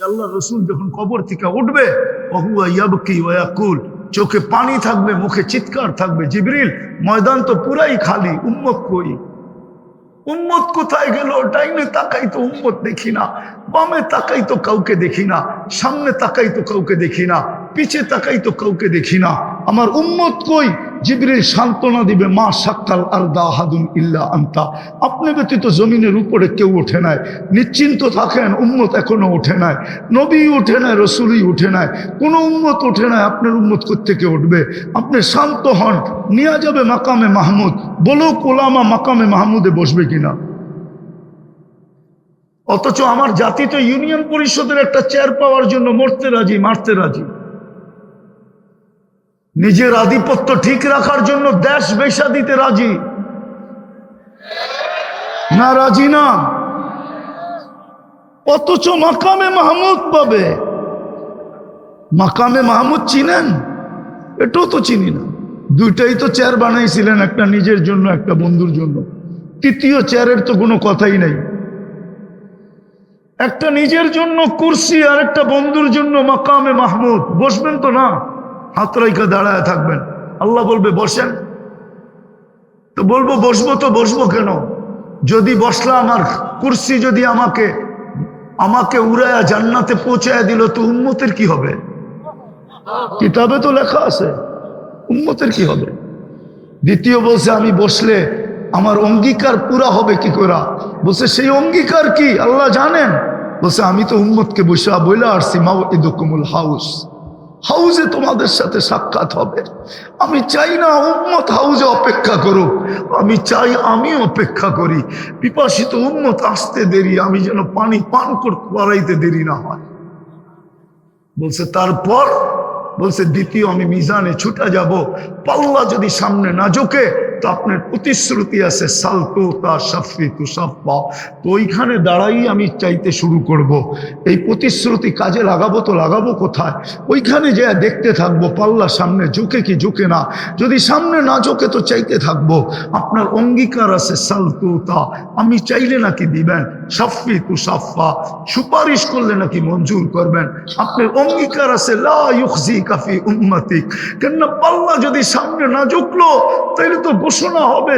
আল্লাহ রসুল যখন কবর থেকে উঠবে ওহুয়া ইয়াবকি ওয়া ইয়াকুল, চোখে পানি থাকবে, মুখে চিৎকার থাকবে, জিবরিল ময়দান তো পুরাই খালি, উম্মত কই, উম্মত কোথায় গেল? ডাইনে তাকাই তো উম্মত দেখি না, বামে তাকাই তো কাউকে দেখি না, সামনে তাকাই তো কাউকে দেখি না, পিছে তাকাই তো কাউকে দেখি না, আমার উম্মত কই? জিবরিল সান্ত্বনা দিবে, মা সাক্কাল আরদা আহাদুন ইল্লা আনতা, আপনি ব্যতীত জমিনের উপরে কেউ ওঠে নাই, নিশ্চিন্ত থাকেন, উম্মত এখনো ওঠে নাই, নবী উঠে নাই, রসুলই উঠে নাই, কোনো উম্মত ওঠে নাই, আপনার উম্মত কোত্থেকে উঠবে? আপনি শান্ত হন, নিয়ে যাবে মাকামে মাহমুদ, বলো ওলামা মাকামে মাহমুদে বসবে কিনা? অথচ আমার জাতি তো ইউনিয়ন পরিষদের একটা চেয়ার পাওয়ার জন্য মরতে রাজি, মারতে রাজি, নিজের আধিপত্য ঠিক রাখার জন্য দেশ বেচা দিতে রাজি না? রাজি না? অথচ মাকামে মাহমুদ পাবে। মাকামে মাহমুদ চিনেন? এটাও তো চিনি না। দুইটাই তো চেয়ার বানাইছিলেন, একটা নিজের জন্য, একটা বন্ধুর জন্য। তৃতীয় চেয়ারের তো কোনো কথাই নাই। একটা নিজের জন্য কুরসি আর একটা বন্ধুর জন্য মাকামে মাহমুদ। বসবেন তো না, হাত রাইখা দাঁড়ায় থাকবেন। আল্লাহ বলবে বসেন, তো বলবো বসবো, তো বসবো কেন? যদি বসলাম আর কুরসি যদি আমাকে উড়ায়া জান্নাতে পৌঁছায় দিল, তো উম্মতের কি হবে? কিতাবে তো লেখা আছে, উম্মতের কি হবে? দ্বিতীয় বলছে আমি বসলে আমার অঙ্গীকার পুরা হবে কি করে? বলছে সেই অঙ্গীকার কি আল্লাহ জানেন? বলছে আমি তো উম্মতকে বইলা আসছি, মাউইদুকুমুল হাউস, হাউজে তোমাদের সাথে সাক্ষাৎ হবে। আমি চাই না উম্মত হাউজে অপেক্ষা করুক, আমি চাই আমি অপেক্ষা করি। পিপাসিত উম্মত আসতে দেরি, আমি যেন পানি পান করতে পারাইতে দেরি না হয়। বলছে তারপর, বলছে দ্বিতীয় আমি মিজানে ছুটা যাব, পাল্লা যদি সামনে না ঝোঁকে, তো আপনার প্রতিশ্রুতি আছে সালতু তা সাফি তু সাফা, তো ওইখানে দাঁড়াই আমি চাইতে শুরু করব। এই প্রতিশ্রুতি কাজে লাগাবো তো লাগাবো কোথায়? ওইখানে যে দেখতে থাকবো পাল্লা সামনে ঝুঁকে কি ঝুঁকে না, যদি সামনে না ঝুঁকে তো চাইতে থাকবো। আপনার অঙ্গীকার আছে সালতু তা, আমি চাইলে নাকি দিবেন, সাফি তু সাফা, সুপারিশ করলে নাকি মঞ্জুর করবেন। আপনার অঙ্গীকার আছে লা ইউখজি কাফি উম্মতিক, কেন পাল্লা যদি সামনে না ঝুঁকলো তাইলে তো ঘোষণা হবে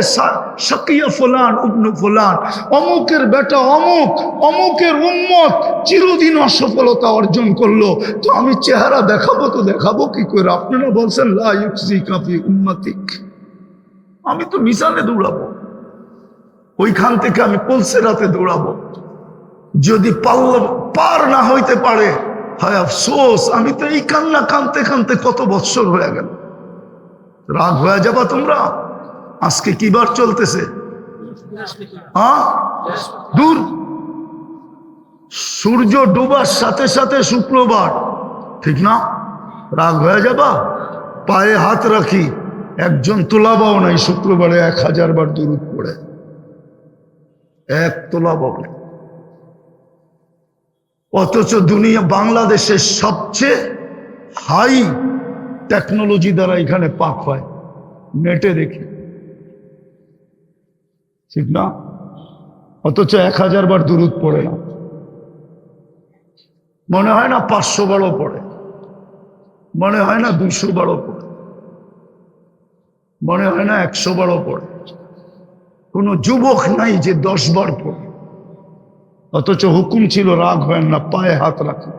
শাকিয়া ফুলান ইবনু ফুলান, অমুকের বেটা অমুক, অমুকের উম্মত চিরদিন অসফলতা অর্জন করলো, তো আমি চেহারা দেখাবো তো দেখাবো কি করে? আপনারা বলছেন লা ইউখজি কাফি উম্মতিক, আমি তো মিজানে দৌড়াবো, ওইখান থেকে আমি পুলসেরাতে দৌড়াবো। যদি পাল্লা পার না হইতে পারে, হয় আফসোস, আমি তো এই কান্না কানতে কানতে কত বৎসর হয়ে গেল। রাগ হয়ে যাবা তোমরা? আজকে কি বার চলতেছে? হ্যাঁ, দূর, সূর্য ডুবার সাথে সাথে শুক্রবার, ঠিক না? রাগ হয়ে যাবা? পায়ে হাত রাখি, একজন তোলাবাও নাই শুক্রবারে 1000 বার দুরূদ পড়ে, এক তোলাবাও নাই। অথচ দুনিয়া, বাংলাদেশের সবচেয়ে হাই টেকনোলজি দ্বারা এখানে পাক হয়, নেটে দেখি, ঠিক না? অথচ 1000 বার দুরূদ পড়ে না। মনে হয় না 500 বারও পড়ে, মনে হয় না 200 বারও পড়ে, মনে হয় না 100 বারও পড়ে। কোনো যুবক নাই যে 10 বার পড়ে। অথচ হুকুম ছিল রাগ হয় না, পায়ে হাত রাখে।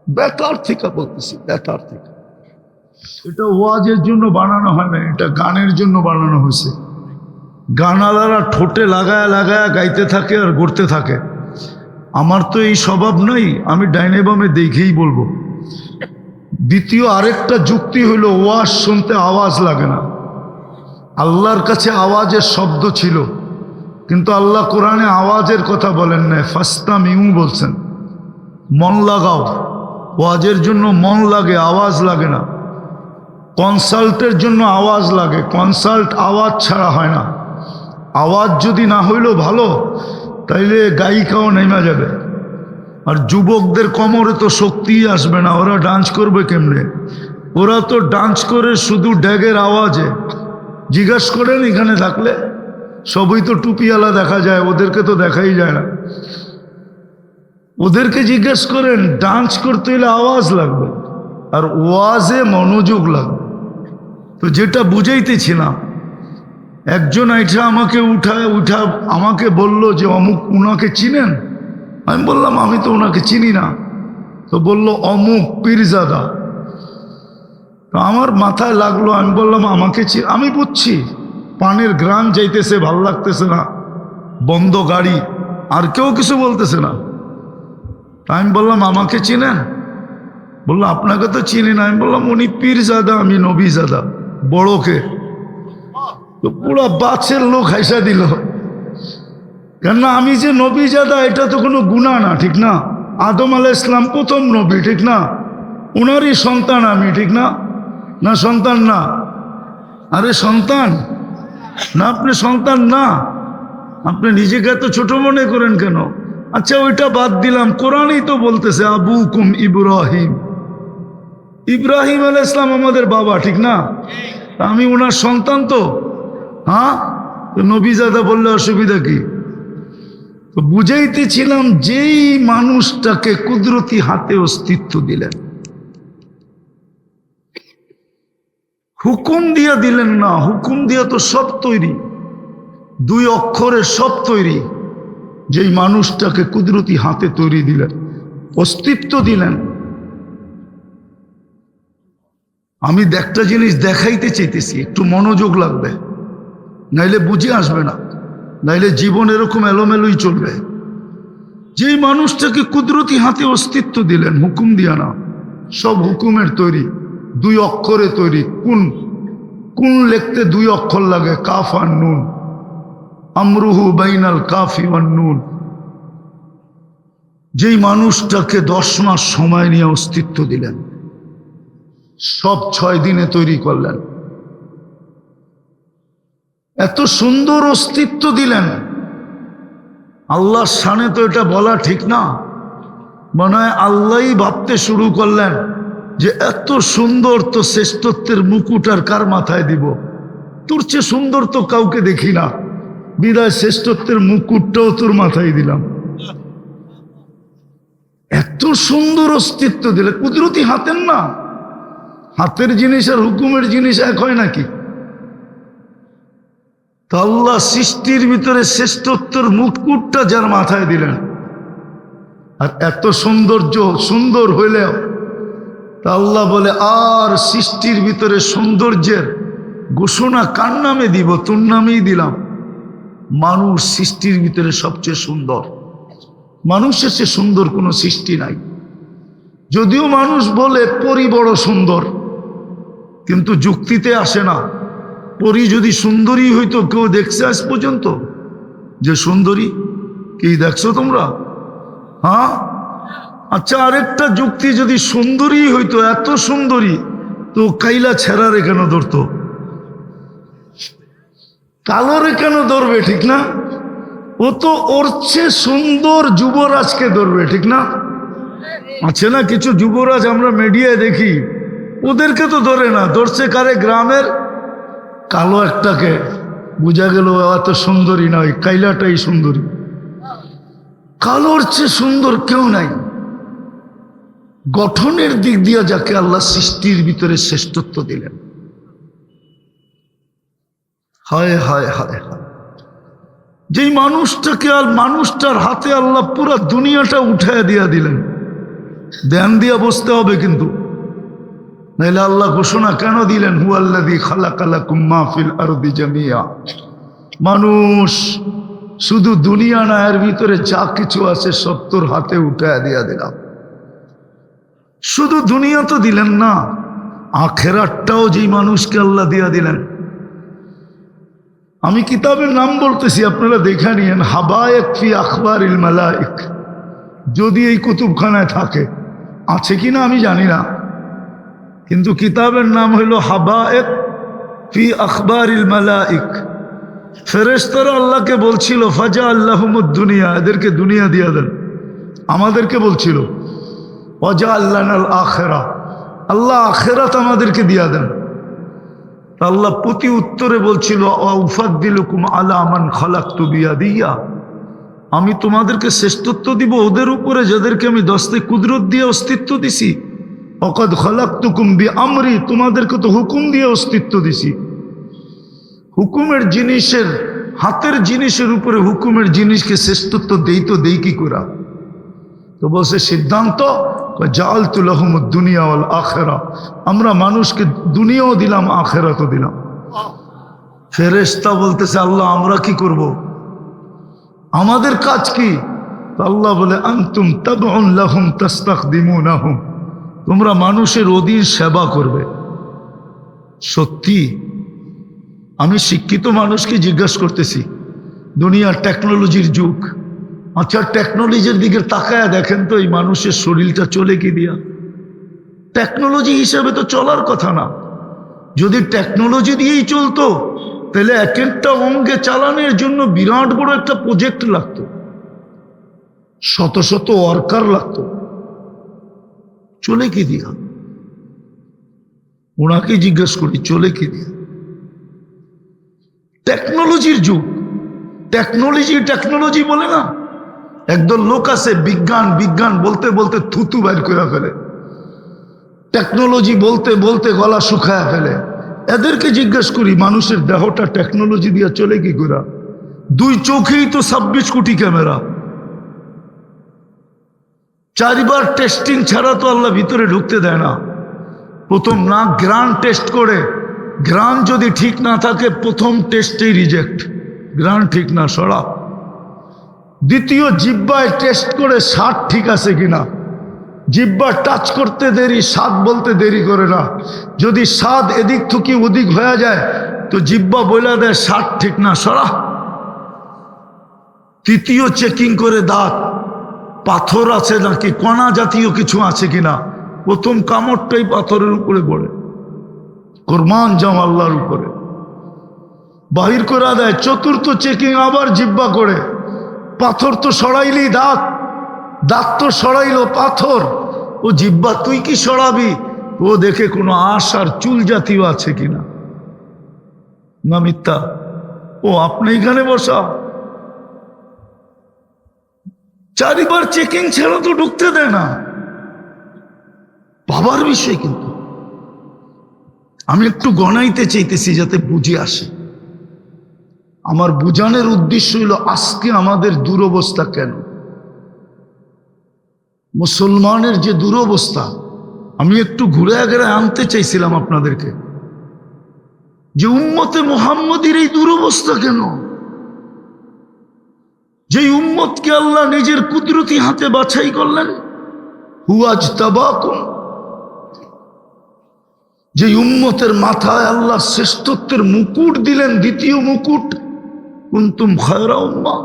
বেতার থেকে বলতেছি, বেতার থেকে। এটা ওয়াজের জন্য বানানো হয় না, এটা গানের জন্য বানানো হয়েছে। গানালারা ঠোঁটে লাগায় লাগায় গাইতে থাকে আর গড়তে থাকে। আমার তো এই স্বভাব নাই, আমি ডাইনে বামে দেখেই বলবো। দ্বিতীয় আরেকটা যুক্তি হলো, ওয়াজ শুনতে আওয়াজ লাগে না। আল্লাহর কাছে আওয়াজের শব্দ ছিল, কিন্তু আল্লাহ কোরআনে আওয়াজের কথা বলেন না, ফাস্তামিউ বলছেন। মন লাগাও, ওয়াজের জন্য মন লাগে, আওয়াজ লাগে না। কনসাল্টের জন্য আওয়াজ লাগে, কনসাল্ট আওয়াজ ছাড়া হয় না। আওয়াজ যদি না হইলেও ভালো, তাইলে গায়িকাও নেমে যাবে। আর যুবকদের কোমরে তো শক্তিই আসবে না, ওরা ডান্স করবে কেমনে? ওরা তো ডান্স করে শুধু ড্যাগের আওয়াজে। জিজ্ঞাস করেন এখানে থাকলে, সবই তো টুপিওয়ালা দেখা যায়, ওদেরকে তো দেখাই যায় না। ওদেরকে জিজ্ঞেস করেন ডান্স করতে হলে আওয়াজ লাগবে আর ওয়াজে মনোযোগ লাগবে। তো যেটা বুঝাইতেছিলাম, একজন আইঠা আমাকে উঠা আমাকে বলল যে অমুক, উনাকে চিনেন? আমি বললাম আমি তো ওনাকে চিনি না। তো বলল অমুক পীরজাদা। তো আমার মাথায় লাগলো, আমি বললাম আমাকে আমি বুঝছি পানের গ্রাম যাইতেছে, ভাল লাগতেছে না, বন্ধ গাড়ি, আর কেউ কিছু বলতেছে না। আমি বললাম আমাকে চিনেন? বললো আপনাকে তো চিনি না। আমি বললাম উনি পীরজাদা, আমি নবীজাদা। বড়কে তো পুরা বাচ্চের লোক হাসা দিল, কেননা আমি যে নবীজাদা এটা তো কোনো গুনাহ না, ঠিক না? আদম আলাইহিস সালাম প্রথম নবী, ঠিক না? উনারই সন্তান আমি, ঠিক না? না সন্তান না? আরে সন্তান না, আপনি সন্তান না, আপনি নিজেকে এত ছোট মনে করেন কেন? আচ্ছা ওইটা বাদ দিলাম, কোরআনই তো বলতেছে আবুকুম ইব্রাহিম, ইব্রাহিম আলাইহিস সালাম আমাদের বাবা, ঠিক না? আমি ওনার সন্তান তো, হ্যাঁ? তো নবীজাদা বললে অসুবিধা কি? তো বুঝাইতেছিলাম যেই মানুষটাকে কুদরতি হাতে অস্তিত্ব দিলেন, হুকুম দিয়া দিলেন না, হুকুম দিয়া তো সব তৈরি, দুই অক্ষরে সব তৈরি। যেই মানুষটাকে কুদরতি হাতে তৈরি দিলেন, অস্তিত্ব দিলেন। আমি একটা জিনিস দেখাইতে চাইতেছি, একটু মনোযোগ লাগবে, নাইলে বুঝে আসবে না, নাইলে জীবন এরকম এলোমেলোই চলবে। যেই মানুষটাকে কুদরতি হাতে অস্তিত্ব দিলেন, হুকুম দিয়া না, সব হুকুমের তৈরি, দুই অক্ষরে তৈরি। কোন কোন লিখতে দুই অক্ষর লাগে, কাফ আর নুন, আমরুহু বাইনাল কাফি ওয়ান নুন। যেই মানুষটাকে 10 মাস সময় নিয়ে অস্তিত্ব দিলেন, সব 6 দিনে তৈরি করলেন, এত সুন্দর অস্তিত্ব দিলেন। আল্লাহর শানে তো এটা বলা ঠিক না, মনে হয় আল্লাহই ভাবতে শুরু করলেন যে এত সুন্দর তো শ্রেষ্ঠত্বের মুকুট আর কার মাথায় দিব, তোর চেয়ে সুন্দর তো কাউকে দেখি না, বিদায় শ্রেষ্ঠত্বের মুকুটটাও তোর মাথায় দিলাম। এত সুন্দর অস্তিত্ব দিলে, কুদরতি হাতের না, হাতের জিনিস আর হুকুমের জিনিস এক হয় নাকি? তো আল্লাহ সৃষ্টির ভিতরে শ্রেষ্ঠত্বের মুকুটটা যার মাথায় দিলেন, আর এত সৌন্দর্য সুন্দর হইলেও তা আল্লাহ বলে আর সৃষ্টির ভিতরে সৌন্দর্যের ঘোষণা কার নামে দিব? তোর নামেই দিলাম। মানুষ সৃষ্টির ভিতরে সবচেয়ে সুন্দর, মানুষের চেয়ে সুন্দর কোনো সৃষ্টি নাই। যদিও মানুষ বলে পরী বড় সুন্দর, কিন্তু যুক্তিতে আসে না। পরী যদি সুন্দরী হইতো, কেউ দেখছে আজ পর্যন্ত যে সুন্দরী? কি দেখছো তোমরা? হ্যাঁ? আচ্ছা আরেকটা যুক্তি, যদি সুন্দরী হইতো, এত সুন্দরী, তো কাইলা ছেঁড়ারে কেন ধরতো? কালোরে কেন ধরবে, ঠিক না? ও তো ওর চেয়ে সুন্দর যুবরাজকে ধরবে, ঠিক না? আছে না কিছু যুবরাজ আমরা মিডিয়ায় দেখি, ওদেরকে তো ধরে না, ধরছে কারে? গ্রামের কালো একটাকে। বোঝা গেল এত সুন্দরী নয়, কাইলাটাই সুন্দরী। কালোর চেয়ে সুন্দর কেউ নাই। গঠনের দিক দিয়ে যাকে আল্লাহ সৃষ্টির ভিতরে শ্রেষ্ঠত্ব দিলেন, হায় হায় হায় হায়, যেই মানুষটাকে আর মানুষটার হাতে আল্লাহ পুরো দুনিয়াটা উঠায় দিয়া দিলেন। ধ্যান দিয়া বসতে হবে কিন্তু, নাইলে আল্লাহ ঘোষণা কেন দিলেন? হুয়াল্লাযী খালাকা লাকুম মা ফিল আরদি জামিয়া। মানুষ শুধু দুনিয়া না, এর ভিতরে যা কিছু আছে সব তোর হাতে উঠায় দিয়া দিলাম। শুধু দুনিয়া তো দিলেন না, আখেরাতটাও যেই মানুষকে আল্লাহ দিয়া দিলেন। আমি কিতাবের নাম বলতেছি, আপনারা দেখে নিয়েন। হাবায়েক ফি আখবারিল মালায়েক, যদি এই কুতুবখানায় থাকে, আছে কিনা আমি জানি না, কিন্তু কিতাবের নাম হইল হাবায়েক ফি আখবারিল মালায়েক। ফেরেশতারা আল্লাহকে বলছিল ফাজা আল্লাহুমুদ দুনিয়া, এদেরকে দুনিয়া দিয়া দেন। আমাদেরকে বলছিল ওয়াজা আল্লানাল আখিরা, আল্লাহ আখিরাত আমাদেরকে দিয়া দেন। আল্লাহ প্রতি উত্তরে বলছিল ওয়াউফাদ্দিলুকুম আলা মান খালাকতু বিয়াদিয়া, আমি তোমাদেরকে শ্রেষ্ঠত্ব দিব ওদের উপরে যাদেরকে আমি দস্তে কুদরত দিয়ে অস্তিত্ব দিছি। অকদ খলাকতুকুম বিআমরি, তোমাদেরকে তো হুকুম দিয়ে অস্তিত্ব দিছি। হুকুমের জিনিসের, হাতের জিনিসের উপরে হুকুমের জিনিসকে শ্রেষ্ঠত্ব দেই কি করা? তো বলছে সিদ্ধান্ত, জাআলতু লাহুমুদ দুনিয়া ওয়াল আখিরা, আমরা মানুষকে দুনিয়াও দিলাম আখিরাতও দিলাম। ফেরেশতা বলতেছে আল্লাহ আমরা কি করব, আমাদের কাজ কি? আল্লাহ বলে আনতুম তাবউন লাহুম তাস্তাখদিমুনাহুম, তোমরা মানুষের অধীন সেবা করবে। সত্যি আমি শিক্ষিত মানুষকে জিজ্ঞাসা করতেছি, দুনিয়ার টেকনোলজির যুগ, আচ্ছা টেকনোলজির দিকে তাকায় দেখেন তো এই মানুষের শরীরটা চলে কি দিয়া? টেকনোলজি হিসেবে তো চলার কথা না। যদি টেকনোলজি দিয়েই চলতো তাহলে এক একটা অঙ্গে চালানোর জন্য বিরাট বড় একটা প্রজেক্ট লাগতো, শত শত ওয়ার্কার লাগতো। চলে কি দিয়া? ওনাকে জিজ্ঞেস করি চলে কি দিয়া? টেকনোলজির যুগ, টেকনোলজি বলে না, একদল লোক আছে বিজ্ঞান বিজ্ঞান বলতে বলতে থুতু বাইর করে ফেলে, টেকনোলজি বলতে বলতে গলা শুকায় ফেলে। এদেরকে জিজ্ঞেস করি মানুষের দেহটা টেকনোলজি দিয়ে চলে কি করে? দুই চোখেই তো 26 কোটি ক্যামেরা, 4 বার টেস্টিং ছাড়া তো আল্লাহ ভিতরে ঢুকতে দেয় না। প্রথম নাক গ্রান টেস্ট করে, গ্রান যদি ঠিক না থাকে প্রথম টেস্টেই রিজেক্ট, গ্রান ঠিক না সরা। দ্বিতীয় জিহ্বায় টেস্ট করে স্বাদ ঠিক আছে কিনা, জিহ্বা টাচ করতে দেরি, স্বাদ বলতে দেরি করে না। যদি স্বাদ এদিক থেকে ওদিক হয়ে যায় তো জিহ্বা বলে দেয় স্বাদ ঠিক না সরা। তৃতীয় চেকিং করে দাঁত, পাথর আছে নাকি কণা জাতীয় কিছু আছে কিনা। প্রথম কামড়টাই পাথরের উপরে পড়ে, কোরবান যাও আল্লাহর উপরে, বাহির করে দেয়। চতুর্থ চেকিং আবার জিহ্বা করে, পাথর তো সরাইলি দাঁত, দাঁত তো সরাইলো পাথর, ও জিহ্বা তুই কি সরাবি? ও দেখে কোনো আঁশ আর চুল জাতীয় আছে কিনা। না মিথ্যা? ও আপনি এখানে বসা, 4 বার চেকিং ছাড়া তো ঢুকতে দেয় না। বাবার বিষয়, কিন্তু আমি একটু গণাইতে চাইতেছি যাতে বুঝে আসে। আমার বুঝানোর উদ্দেশ্য হইল আজকে আমাদের দুরবস্থা কেন, মুসলমানের যে দুরবস্থা। আমি একটু ঘুরে ঘুরে আনতে চাইছিলাম আপনাদেরকে যে উম্মতে মুহাম্মদীর এই দুরবস্থা কেন। যে উম্মতকে আল্লাহ নিজের কুদরতি হাতে বাছাই করলেন, হুয়াজতাবাকুম, যে উম্মতের মাথায় আল্লাহ শ্রেষ্ঠত্বের মুকুট দিলেন, দ্বিতীয় মুকুট, কুনতুম খায়রা উম্মাহ,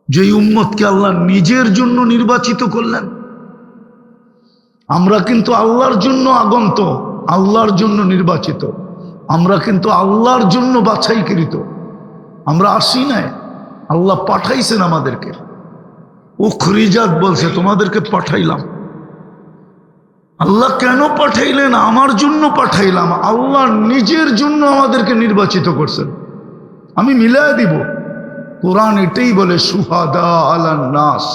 যে উম্মতকে আল্লাহ নিজের জন্য নির্বাচিত করলেন। আমরা কিন্তু আল্লাহর জন্য আগন্ত, আল্লাহর জন্য নির্বাচিত, আমরা কিন্তু আল্লাহর জন্য বাছাইকৃত। আমরা আসি নাই, আল্লাহ পাঠাইছেন আমাদেরকে। উখরিজাত বলছে তোমাদেরকে পাঠাইলাম। আল্লাহ কেন পাঠাইলেন? আমার জন্য পাঠাইলাম। আল্লাহ নিজের জন্য আমাদেরকে নির্বাচিত করছেন। আমি মিলাই দিব, কোরআন এটাই বলে শুহাদা আলান নাস,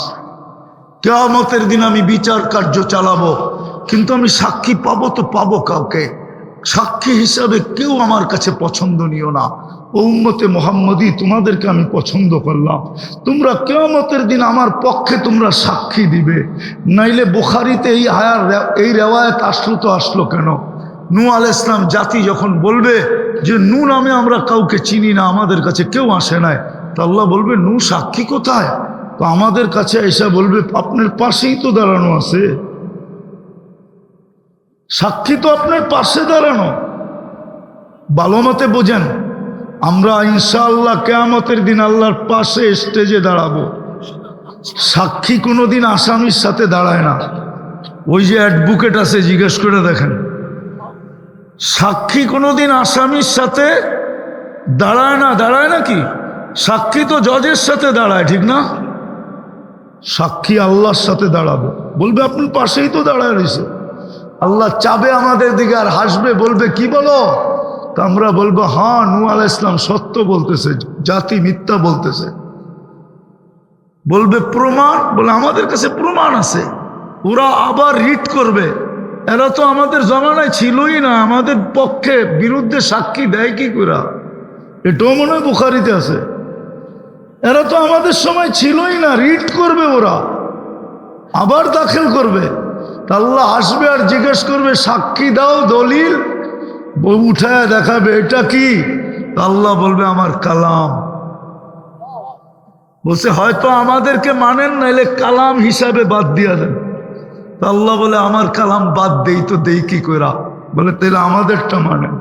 কিয়ামতের দিন আমি বিচার কার্য চালাবো, কিন্তু আমি সাক্ষী পাবো তো পাবো কাউকে, সাক্ষী হিসাবে কেউ আমার কাছে পছন্দনীয় না। ও উম্মতে মুহাম্মদী, তোমাদেরকে আমি পছন্দ করলাম, তোমরা কিয়ামতের দিন আমার পক্ষে তোমরা সাক্ষী দিবে। নাইলে বুখারীতে এই রেওয়ায়াত আসলো তো আসলো কেন? নূহ আলাইহিস সালাম জাতি যখন বলবে যে নূহ নামে আমরা কাউকে চিনি না, আমাদের কাছে কেউ আসে নাই, তো আল্লাহ বলবে নূহ সাক্ষী কোথায়? তো আমাদের কাছে এসে বলবে আপনার পাশেই তো দাঁড়ানো আছে, সাক্ষী তো আপনার পাশে দাঁড়ানো। ভালো মতে বোঝেন, আমরা ইনশাআল্লাহ কিয়ামতের দিন আল্লাহর পাশে স্টেজে দাঁড়াবো। সাক্ষী কোনোদিন আসামির সাথে দাঁড়ায় না। ওই যে অ্যাডভোকেট আছে, জিজ্ঞেস করে দেখেন, সাক্ষী কোনোদিন আসামির সাথে দাঁড়ায় না। দাঁড়ায় নাকি? সাক্ষী তো জজের সাথে দাঁড়ায়, ঠিক না? সাক্ষী আল্লাহর সাথে দাঁড়াবে, বলবে আপনার পাশেই তো দাঁড়ায় রয়েছে। আল্লাহ চাবে আমাদের দিকে আর হাসবে, বলবে কি বলো? তা আমরা বলবো হ্যাঁ, নূহ আলাইহিস সালাম সত্য বলতেছে, জাতি মিথ্যা বলতেছে। বলবে প্রমাণ, বলে আমাদের কাছে প্রমাণ আছে। ওরা আবার রিট করবে, এরা তো আমাদের জমানায় ছিলই না, আমাদের পক্ষে বিরুদ্ধে সাক্ষী দেয় কি করে? এটাও মনে হয় বুখারীতে আছে। এরা তো আমাদের সময় ছিলই না, রিট করবে ওরা, আবার দাখিল করবে। আল্লাহ আসবে আর জিজ্ঞেস করবে সাক্ষী দাও, দলিল উঠায় দেখাবে, এটা কি? আল্লাহ বলবে আমার কালাম। বলছে হয়তো আমাদেরকে মানেন, নাইলে কালাম হিসাবে বাদ দিয়া দেন। আল্লাহ বলে আমার কালাম বাদ দেই তো দেই কি কইরা? বলে তাহলে আমাদেরটা মানেন।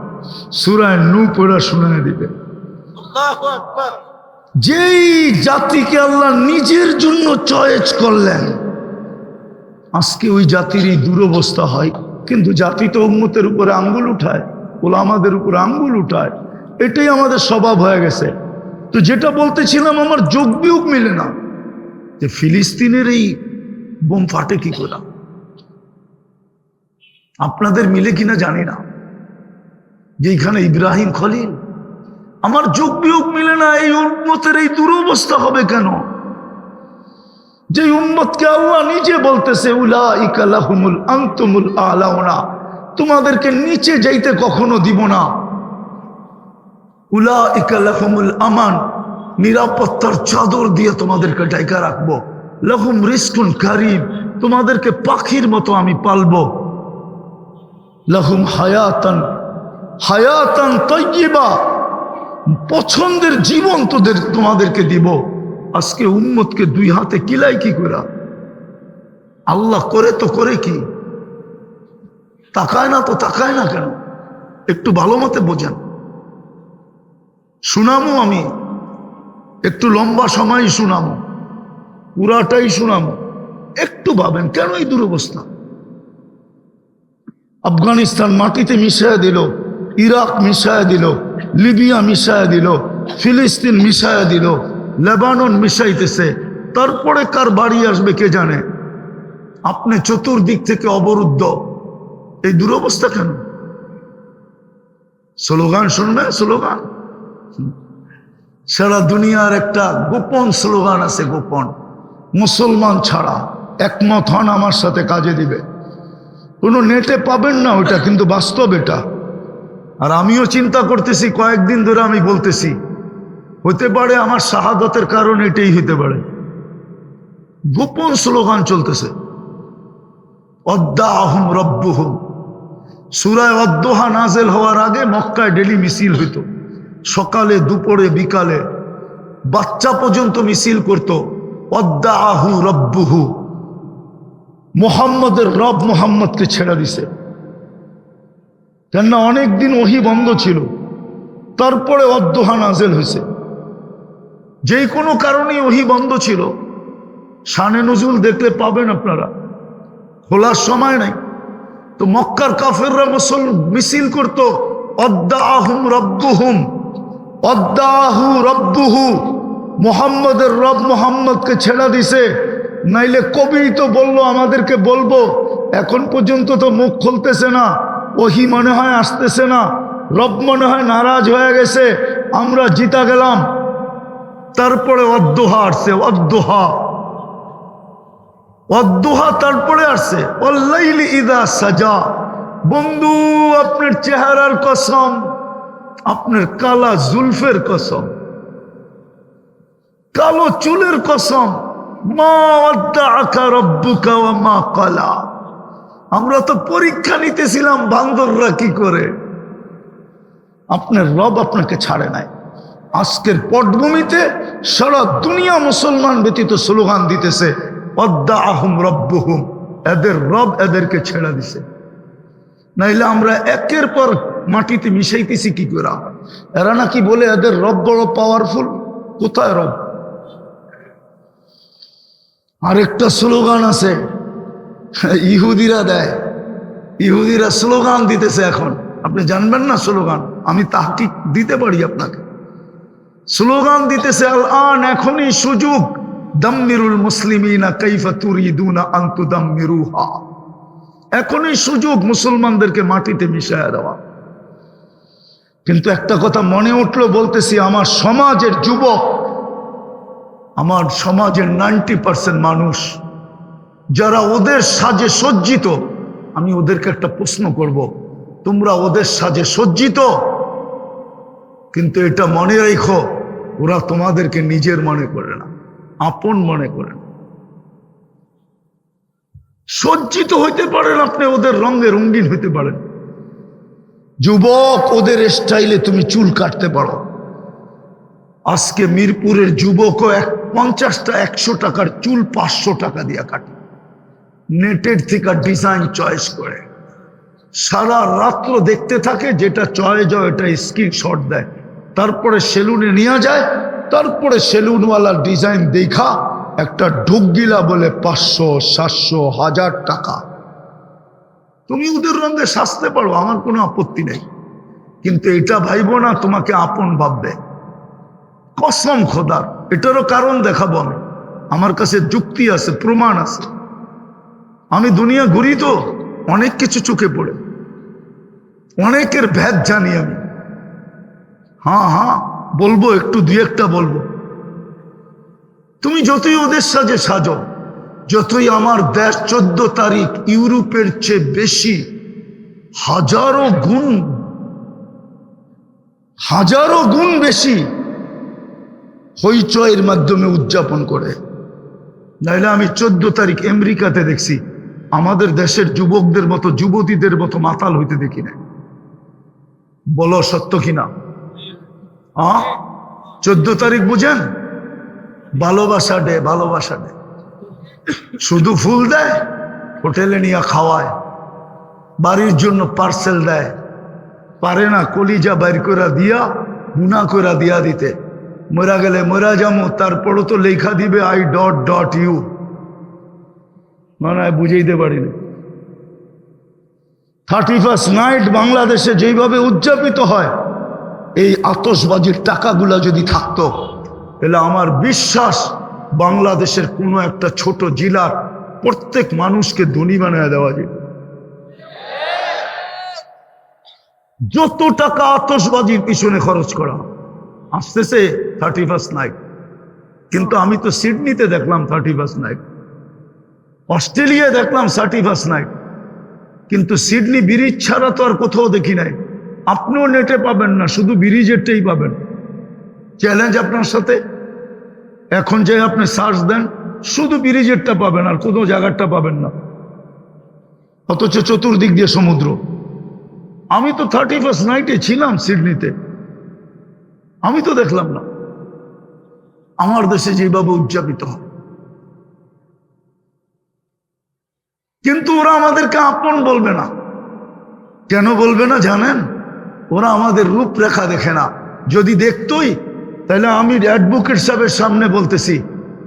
সূরা নূহ পড়া শুনায় দিবে। যেই জাতিকে আল্লাহ নিজের জন্য চয়েস করলেন, আজকে ওই জাতির এই দুরবস্থা হয়। কিন্তু জাতি তো উম্মতের উপরে আঙ্গুল উঠায়, ওলামাদের উপরে আঙ্গুল উঠায়, এটাই আমাদের স্বভাব হয়ে গেছে। তো যেটা বলতেছিলাম, আমার যোগ বিয়োগ মিলে না যে ফিলিস্তিনের এই বোম ফাটে কি করে। আপনাদের মিলে কিনা জানি না, যে এখানে ইব্রাহিম খলিল। আমার যোগ বিয়োগ মিলে না, এই উম্মতের এই দুরবস্থা হবে কেন? যে উম্মতকে আল্লাহ নিজে বলতেছে উলাইকা লাহুমুল আনতুমুল আলাউনা, তোমাদেরকে নিচে যাইতে কখনো দিব না। উলাইকা লাহুমুল আমান, নিরাপত্তার চাদর দিয়ে তোমাদেরকে ঢাকা রাখবো। লাহুম রিজকুন কারীম, তোমাদেরকে পাখির মতো আমি পালবো। লাহুম হায়াতান হায়াতান তাইয়্যিবা, পছন্দের জীবন তোমাদেরকে দিব। আজকে উম্মতকে দুই হাতে কিলাই কি করা? আল্লাহ করে তো করে কি? তাকায় না তো তাকায় না কেন? একটু ভালো মতে বোঝেন। শুনামো আমি, একটু লম্বা সময় শুনামো, পুরাটাই শুনামো। একটু ভাবেন কেন এই দুরবস্থা? আফগানিস্তান মাটিতে মিশায় দিল, ইরাক মিশায় দিল, লিবিয়া মিশায় দিল, ফিলিস্তিন মিশায় দিল, লেবানন মিশাইতেছে। তারপরে কার বাড়ি আসবে কে জানে? আপনি চতুর্দিক থেকে অবরুদ্ধ। এই দুরবস্থা কেন? স্লোগান শুনবে? স্লোগান সারা দুনিয়ার একটা গোপন স্লোগান আছে, গোপন। মুসলমান ছাড়া একমত হন, আমার সাথে কাজে দিবে। কোনো নেটে পাবেন না ওটা, কিন্তু বাস্তব এটা। আর আমিও চিন্তা করতেছি, কয়েকদিন ধরে আমি বলতেছি, হতে পারে আমার শাহাদাতের কারণ এটাই হতে পারে। গোপন স্লোগান চলতেছে, অদ্দাহুম রব্বুহুম। সূরা অদ্দোহা নাজেল হওয়ার আগে মক্কায় ডেলি মিছিল হইতো, সকালে দুপুরে বিকালে, বাচ্চা পর্যন্ত মিছিল করত। অদ্দাহু রব্বুহু, মুহাম্মদের রব মুহাম্মদকে ছেড়ে দিছে। কেননা অনেকদিন ওহী বন্ধ ছিল, তারপরে অদ্দোহা নাজেল হয়েছে। যে কোনো কারণেই ওহী বন্ধ ছিল। শানে নজুল দেখলে পাবেন আপনারা, খোলার সময় নাই। তো মক্কার কাফেররা মিছিল করত, অদ্দাহুম রব্বুহুম, অদ্দাহু রব্বুহু, মুহাম্মদের রব মুহাম্মদকে ছেড়ে দিছে। নাইলে কবি তো বললো আমাদেরকে বলবো, এখন পর্যন্ত তো মুখ খুলতেছে না, ওহী মনে হয় আসতেছে না, রব মনে হয় নারাজ হয়ে গেছে, আমরা জিতা গেলাম। তারপরে অদ্দোহা আসছে, অদ্দোহা অদ্দোহা তারপরে আসছে ওয়াল্লাইলি ইযা সাজা। বন্ধু, আপনার চেহারার কসম, আপনার কালা জুলফের কসম, কালো চুলের কসম, মা ওয়াদ্দাআকা রাব্বুকা ওয়া মা ক্বালা। আমরা তো পরীক্ষা নিতেছিলাম বান্দররা কি করে। আপনার রব আপনাকে ছাড়ে নাই। আজকের পটভূমিতে সারা দুনিয়া মুসলমান ব্যতীত স্লোগান দিতেছে, অদ্দাহুম রব্বুহুম, এদের রব এদেরকে ছেড়ে দিছে। নাইলে আমরা একের পর মাটিতে মিশাইতেছি কি করে? এরা নাকি বলে এদের রব বড় পাওয়ারফুল। কোথায় রব? আরেকটা স্লোগান আছে, ইহুদিরা দেয়। ইহুদিরা স্লোগান দিতেছে এখন, আপনি জানবেন না স্লোগান? আমি তাহকিক দিতে পারি আপনাকে। স্লোগান দিতেছে আল আন, এখনই সুযোগ, দাম্মিরুল মুসলিমিনা কাইফা তুরিদুনা আন তুদাম্মিরুহা। এখনই সুযোগ মুসলমানদেরকে মাটিতে মিশায়া দেওয়া। কিন্তু একটা কথা মনে উঠলো, বলতেছি, আমার সমাজের যুবক, আমার সমাজের 90% মানুষ যারা ওদের সাজে সজ্জিত, আমি ওদেরকে একটা প্রশ্ন করব, তোমরা ওদের সাজে সজ্জিত? কিন্তু এটা মনে রেখো, ওরা তোমাদেরকে নিজের মনে করে না, আপন মনে করে না। সজ্জিত হইতে পারেন আপনি, ওদের রঙে রঙিন হইতে পারেন। যুবক, ওদের স্টাইলে তুমি চুল কাটতে পারো। আজকে মিরপুরের যুবকও 50টা 100 টাকার চুল 500 টাকা দিয়ে কাটে, নেটের থেকে ডিজাইন চয়েস করে, সারা রাত্র দেখতে থাকে, যেটা চয়েস হয় এটা স্ক্রিনশট দেয়, তারপরে সেলুনে নিয়ে যায়, তারপরে সেলুনওয়ালার ডিজাইন দেখা একটা ঢুকগিলা বলে 500, 700, 1000 টাকা। তুমি ওদের রঙে সাজতে পারো, আমার কোনো আপত্তি নেই, কিন্তু এটা ভাইবো না তোমাকে আপন ভাববে। কসম খোদার, এটারও কারণ দেখাবো আমি, আমার কাছে যুক্তি আছে, প্রমাণ আছে। আমি দুনিয়া ঘুরি তো, অনেক কিছু চোখে পড়ে, অনেকের ভেদ জানি আমি। হ্যাঁ বলবো, একটু দুই একটা বলবো। তুমি যতই ওদের সাজে সাজো, যতই আমার দেশ 14 তারিখ ইউরোপের চেয়ে বেশি হাজারো গুণ বেশি হইচয়ের মাধ্যমে উদযাপন করে। নাইলে আমি 14 তারিখ আমেরিকাতে দেখছি, আমাদের দেশের যুবকদের মতো, যুবতীদের মতো মাতাল হইতে দেখি না। বলো সত্য কিনা? 14 তারিখ বুঝেন? ভালোবাসা ডে, ভালোবাসা ডে। শুধু ফুল দেয়, হোটেলে নিয়ে খাওয়ায়, বাড়ির জন্য পার্সেল দেয়, পারে না কলিজা বাইর করে দিয়া, গুনা করে দিয়া দিতে। মরা গেলে মরা যাবো, তারপরও তো লেখা দিবে I.U। মানে বুঝাইতে পারিনি। 31st নাইট বাংলাদেশে যেইভাবে উদযাপিত হয়, এই আতশবাজির টাকাগুলা যদি থাকতো, তাহলে আমার বিশ্বাস বাংলাদেশের কোনো একটা ছোট জেলার প্রত্যেক মানুষকে ধনী বানিয়ে দেওয়া যেত। যত টাকা আতশবাজির পিছনে খরচ করা। আসতেছে 31st নাইট, কিন্তু আমি তো সিডনিতে দেখলাম 31st নাইট, অস্ট্রেলিয়ায় দেখলাম 31st নাইট, কিন্তু সিডনি ব্রিজ ছাড়া তো আর কোথাও দেখি নাই। আপনিও নেটে পাবেন না, শুধু ব্রিজেরটাই পাবেন। চ্যালেঞ্জ আপনার সাথে, এখন যে আপনি সার্চ দেন, শুধু ব্রিজেরটা পাবেন, আর কোনো জায়গাটা পাবেন না, অথচ চতুর্দিক দিয়ে সমুদ্র। আমি তো 31st নাইটে ছিলাম সিডনিতে, আমি তো দেখলাম না আমার দেশে যেভাবে উদযাপিত হয়। কিন্তু ওরা আমাদেরকে আপন বলবে না। কেন বলবে না জানেন? ওরা আমাদের রূপরেখা দেখে না। যদি দেখতই, তাহলে আমি অ্যাডভোকেট সাহেবের সামনে বলতেছি,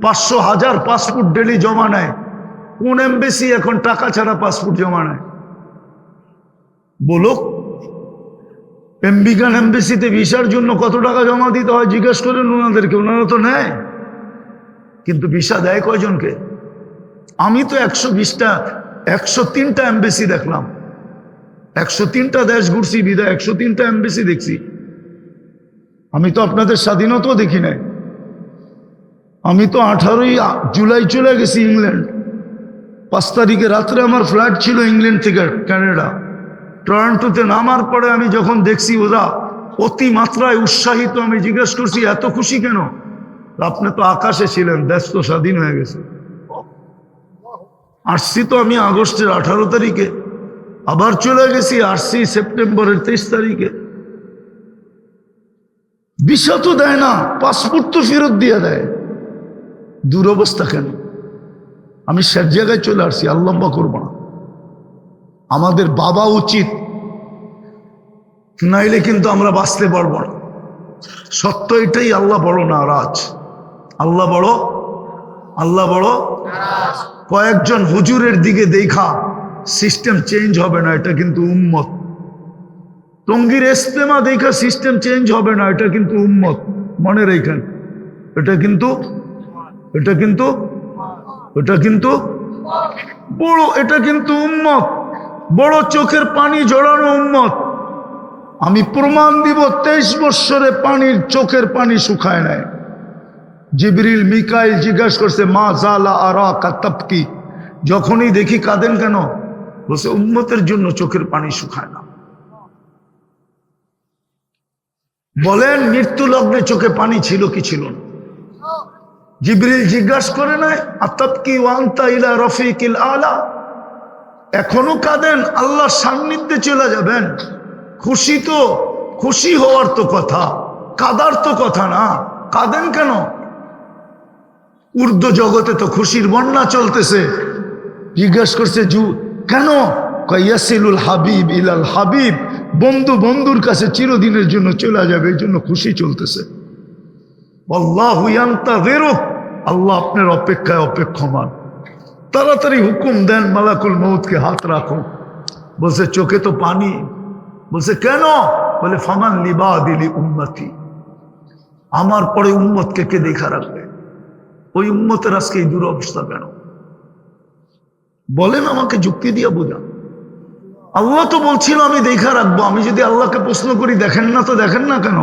500,000 পাসপোর্ট ডেলি জমা নেয়। কোন এমবেসি এখন টাকা ছাড়া পাসপোর্ট জমা নেয়? বলো, আমেরিকান এমবেসিতে ভিসার জন্য কত টাকা জমা দিতে হয় জিজ্ঞেস করেন ওনাদেরকে, ওনারা তো নেয়। কিন্তু ভিসা দেয় কয়জনকে? আমি তো 103টা এমবেসি দেখলাম, 103টা দেশ ঘুরছি, বিদায় 103টা এমবেসি দেখছি। আমি তো আপনাদের স্বাধীনতাও দেখি নাই। আমি তো 18ই জুলাই চলে গেছি ইংল্যান্ড। 5 তারিখে রাত্রে আমার ফ্লাইট ছিল ইংল্যান্ড থেকে কানাডা। টরন্টোতে নামার পরে আমি যখন দেখছি ওরা অতি মাত্রায় উৎসাহিত, আমি জিজ্ঞেস করছি এত খুশি কেন? আপনি তো আকাশে ছিলেন, দেশ তো স্বাধীন হয়ে গেছে। আসছি তো আমি আগস্টের 18 তারিখে, আবার চলে গেছি, আসছি সেপ্টেম্বরের 23 তারিখে। ভিসা তো দেয় না, পাসপোর্ট তো ফেরত দিয়ে দেয়। দুরবস্থা কেন? আমি সব জায়গায় চলে আসছি, আর লম্বা করবো না। আমাদের বাবা উচিত, নাইলে কিন্তু আমরা বাঁচতে পারবো না। সত্য এটাই, আল্লাহ বড় নারাজ, আল্লাহ বড়, আল্লাহ বড়। কয়েকজন হুজুরের দিকে দেখা সিস্টেম চেঞ্জ হবে না, এটা কিন্তু উম্মত। টঙ্গীর ইস্তেমা দেখা সিস্টেম চেঞ্জ হবে না, এটা কিন্তু উম্মত। মনে রেখেন, এটা কিন্তু বড়, এটা কিন্তু উম্মত, বড় চোখের পানি জড়ানো উম্মত। আমি প্রমাণ দিব, 23 বৎসরে চোখের পানি শুকায় নাই। জিবরিল মিকাইল জিজ্ঞাসা করছে মা জালা আরাকা তাবকি, যখনই দেখি কাঁদেন কেন? বলছে উম্মতের জন্য চোখের পানি শুকায় না। বলেন মৃত্যু লগ্নে চোখে পানি ছিল কি ছিল না? জিবরিল জিজ্ঞাসা করে নাই আতাবকি ওয়া আনতা ইলা রফিকিল আলা, এখনো কাঁদেন? আল্লাহর সান্নিধ্যে চলে যাবেন। খুশি তো, খুশি হওয়ার তো কথা, কাদার তো কথা না। কাঁদেন কেন? উর্দু জগতে তো খুশির বন্যা চলতেছে। জিজ্ঞাসা করছে কেন? ইয়াসিলুল হাবিব ইলাল হাবিব, বন্ধু বন্ধুর কাছে চিরদিনের জন্য চলে যাবে, এই জন্য খুশি চলতেছে। আল্লাহু ইয়ান্তাযিরুক, আল্লাহ আপনার অপেক্ষায় অপেক্ষমান। তাড়াতাড়ি হুকুম দেন মালাকুল মউতকে হাত রাখো। বলছে চোখে তো পানি। বলছে কেন? বলে ফামান লিবাদিলি উম্মতি, আমার পরে উম্মতকে কে দেখা রাখবে? ওই উম্মতের আজকে এই দুরবস্থা কেন? বলেন আমাকে যুক্তি দিয়ে বোঝান। আল্লাহ তো বলছিল আমি দেখা রাখবো। আমি যদি আল্লাহকে প্রশ্ন করি দেখেন না, তো দেখেন না কেন?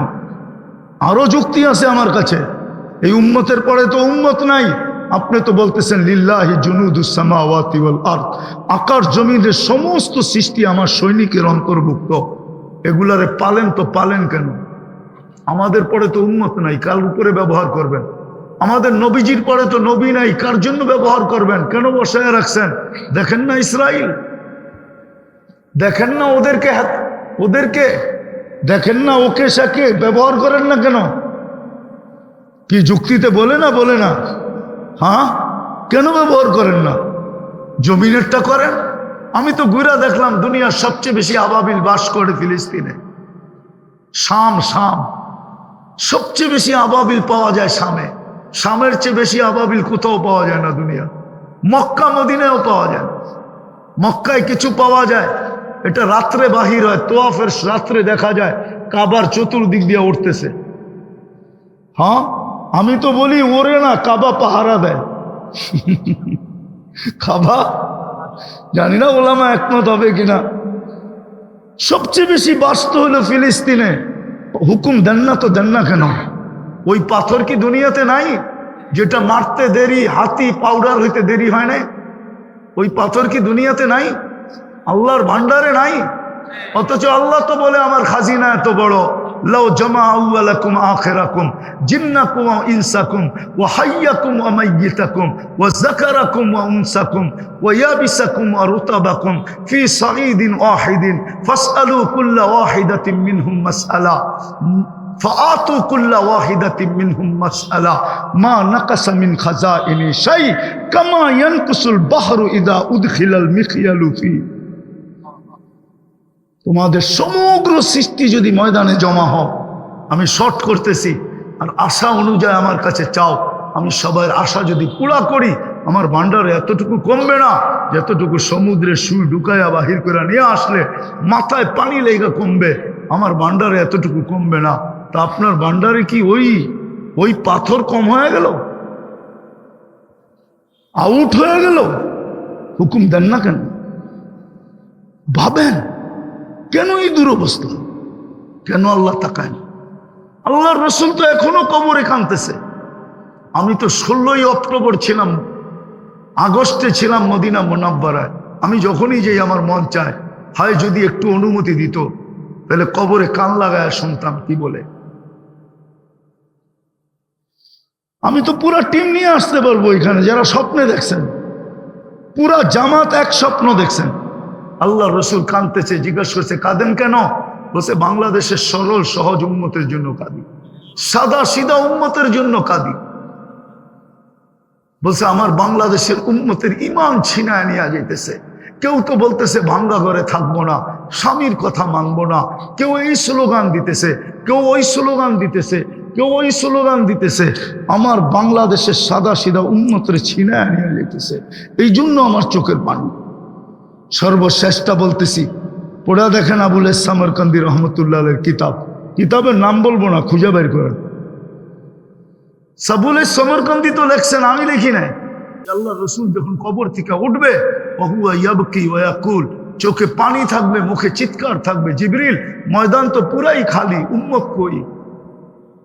আরো যুক্তি আছে আমার কাছে। এই উম্মতের পরে তো উম্মত নাই। আপনি তো বলতেছেন লিল্লাহি জুনুদুস সামাওয়াতি ওয়াল আরদ, আকাশ জমিনের সমস্ত সৃষ্টি আমার সৈনিকের অন্তর্ভুক্ত। এগুলারে পালেন তো পালেন কেন? আমাদের পরে তো উম্মত নাই, কার উপরে ব্যবহার করবেন? আমাদের নবীজির পরে তো নবী নাই, কার জন্য ব্যবহার করবেন? কেন বসায় রাখছেন? দেখেন না ইসরাইল, দেখেন না ওদেরকে দেখেন না, ওকে সাকে ব্যবহার করেন না কেন? কি যুক্তিতে বলে না? হ্যাঁ, কেন ব্যবহার করেন না? জমিনেরটা করেন। আমি তো ঘুরে দেখলাম দুনিয়ার সবচেয়ে বেশি আবাবিল বাস করে ফিলিস্তিনে। শাম সবচেয়ে বেশি আবাবিল পাওয়া যায় শামে। শামের চেয়ে বেশি আবাবিল কোথাও পাওয়া যায় না দুনিয়া। মক্কা মদিনায়ও পাওয়া যায় না। মক্কায় কিছু পাওয়া যায়, এটা রাত্রে বাহির হয়, তোয়াফের রাত্রে দেখা যায় কাবার চতুর্দিক দিয়ে উঠতেছে। হ্যাঁ, আমি তো বলি ওরে না, কাবা পাহারা দেয়। কাবা, জানি না ওলামা একমত হবে কিনা। সবচেয়ে বেশি বাস্ত হলো ফিলিস্তিনে। হুকুম দেন না তো দেন না কেন? ওই পাথর কি দুনিয়াতে নাই? যেটা মারতে দেরি, হাতি পাউডার হইতে দেরি হয় নাই, ওই পাথর কি দুনিয়াতে নাই? আল্লাহর ভান্ডারে নাই? অথচ আল্লাহ তো বলে আমার খাজিনা এত বড়, লাউ জামা আউয়ালাকুম আখিরাকুম জিন্নাকুম ওয়া ইনসাকুম ওয়া হাইয়াকুম ওয়া মাইয়িতাকুম ওয়া যাকারাকুম ওয়া উনসাকুম ওয়া ইয়াবিসাকুম ওয়া রুতাবাকুম ফি সাঈদিন ওয়াহিদিন ফাসআলু কুল্লা ওয়াহিদাতিন মিনহুম মাসআলা ফাআতু কুল্লা ওয়াহিদাতিন মিনহুম মাসআলা মা নাকাসা মিন খাজাইনি শাই কামা ইয়ানকুসুল বাহরু ইদা উদখিলাল মিখয়ালু ফি। তোমাদের সমগ্র সৃষ্টি যদি ময়দানে জমা হও, আমি শর্ট করতেছি, আর আশা অনুযায়ী আমার কাছে চাও, আমি সবার আশা যদি পুরা করি, আমার ভান্ডারে এতটুকু কমবে না যতটুকু সমুদ্রে সুই ঢুকাইয়া বাহির করে নিয়ে আসলে মাথায় পানি লেগে কমবে। আমার ভান্ডারে এতটুকু কমবে না। তা আপনার ভান্ডারে কি ওই পাথর কম হয়ে গেল? আউট হয়ে গেল? হুকুম দেন না কেন? ভাবেন কেন এই দুরবস্থা? কেন আল্লাহ তাকায় না? আল্লাহর রসুল তো এখনো কবরে কাঁদতেছে। আমি তো 16ই অক্টোবর ছিলাম, আগস্টে ছিলাম মদিনা মুনাব্বারায়। আমি যখনই যাই আমার মন চায়, হয় যদি একটু অনুমতি দিত তাহলে কবরে কান লাগায় শুনতাম কি বলে। আমি তো পুরা টিম নিয়ে আসতে পারবো এখানে, যারা স্বপ্নে দেখছেন, পুরা জামাত এক স্বপ্ন দেখছেন। আল্লাহ রসুল কাঁদতেছে, জিজ্ঞাসা করছে কাঁদেন কেন? বলছে বাংলাদেশের সরল সহজ উম্মতের জন্য কাঁদি, সাদা সিধা উম্মতের জন্য কাঁদি। বলছে আমার বাংলাদেশের উম্মতের ইমান ছিনায় নিয়ে যেতেছে। কেউ তো বলতেছে ভাঙ্গা ঘরে থাকবো না, স্বামীর কথা মানবো না, কেউ এই স্লোগান দিতেছে, কেউ ওই স্লোগান দিতেছে, কেউ ওই স্লোগান দিতেছে। আমার বাংলাদেশের সাদা সিধা উম্মতের ছিনায় নিয়ে যেতেছে। এই জন্য আমার চোখের পানি। সর্বশ্রেষ্ঠটা বলতেছি, পড়া দেখেন আবুল সামরকান্দি রহমতুল্লাহ কিতাবের নাম বলবো না, খুঁজে বের করেন। সাবুল সমরকান্দি তো লেখছেন, আমি লিখি নাই। আল্লাহ রসুল যখন কবর থেকে উঠবে, চোখে পানি থাকবে, মুখে চিৎকার থাকবে, জিবরিল ময়দান তো পুরাই খালি, উম্মত কই?